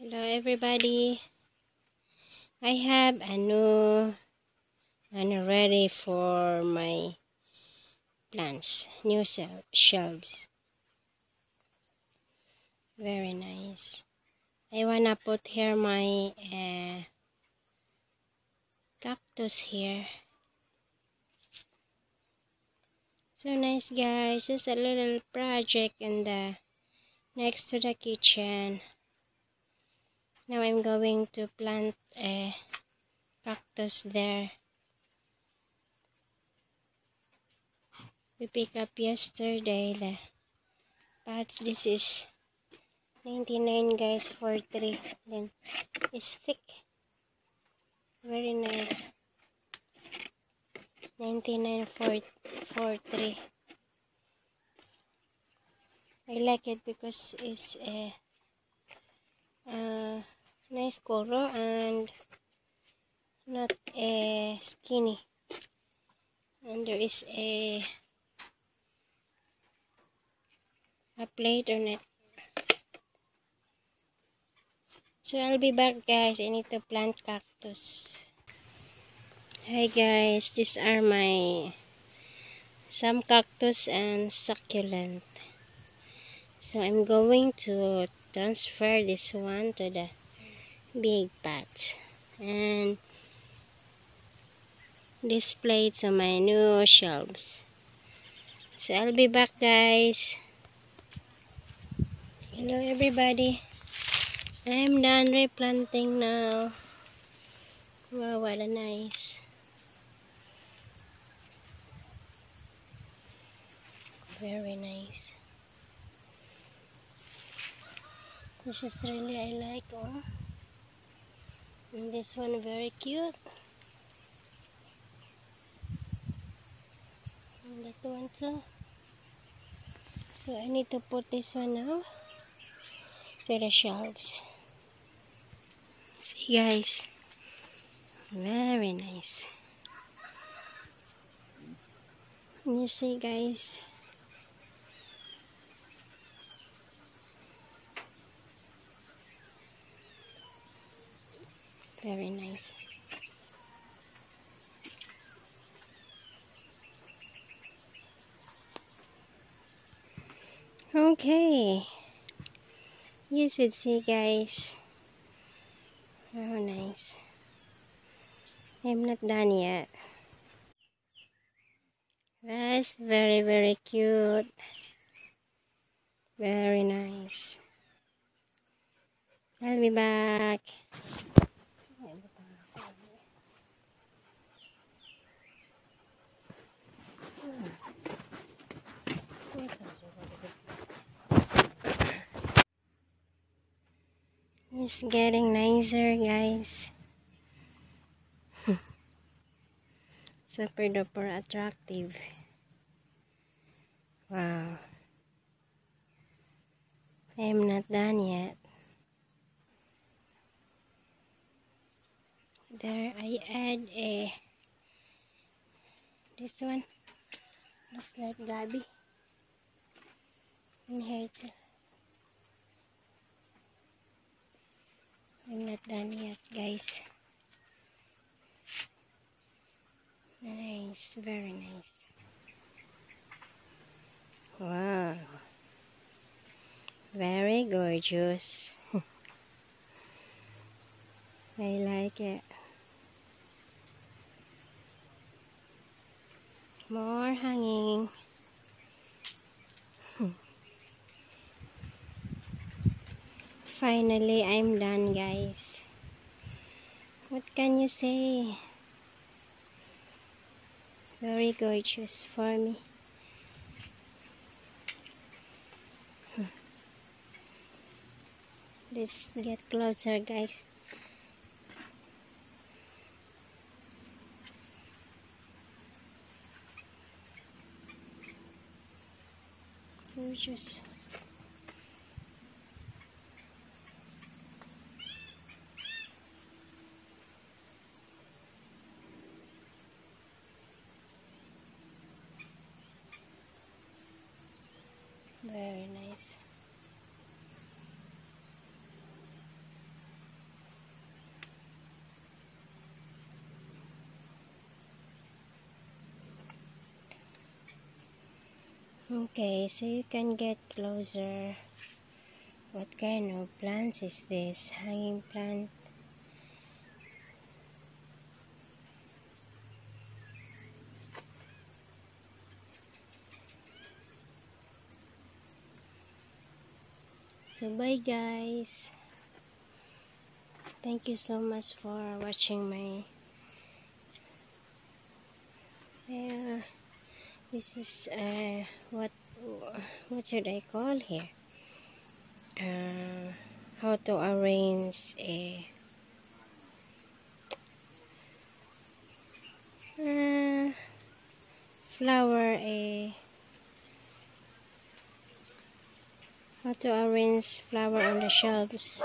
Hello everybody. I have a new and ready for my plants. New shelves. Very nice. I wanna put here my cactus here. So nice guys. Just a little project in the next to the kitchen. Now I'm going to plant a cactus there. We picked up yesterday the pots. This is 99 guys for 3. Then it's thick. Very nice. 99 for 3. I like it because it's a nice color and not skinny. And there is a plate on it. So I'll be back guys. I need to plant cactus. Hi guys, these are my some cactus and succulent. So I'm going to transfer this one to the big pot and display it on my new shelves. So I'll be back guys. Hello everybody. I'm done replanting now. Wow, what a nice. Very nice. This is really I like. Oh. And this one very cute. And that one too. So I need to put this one now to the shelves. See guys. Very nice. You see guys. Very nice. Okay. You should see guys. How nice. I'm not done yet. That's very cute. Very nice. I'll be back. It's getting nicer guys. Super duper attractive. Wow. I'm not done yet. There I add this one. Looks like gabi. And here too. I'm not done yet guys. Nice, very nice. Wow. Very gorgeous. I like it. More hanging. Finally, I'm done guys. What can you say? Very gorgeous for me. Let's get closer guys. Gorgeous. Very nice. Okay, so you can get closer. What kind of plants is this? Hanging plant. So bye guys. Thank you so much for watching my this is what should I call here? How to arrange a flower how to arrange flower on the shelves.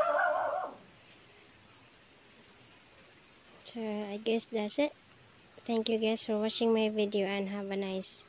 So I guess that's it. Thank you guys for watching my video and have a nice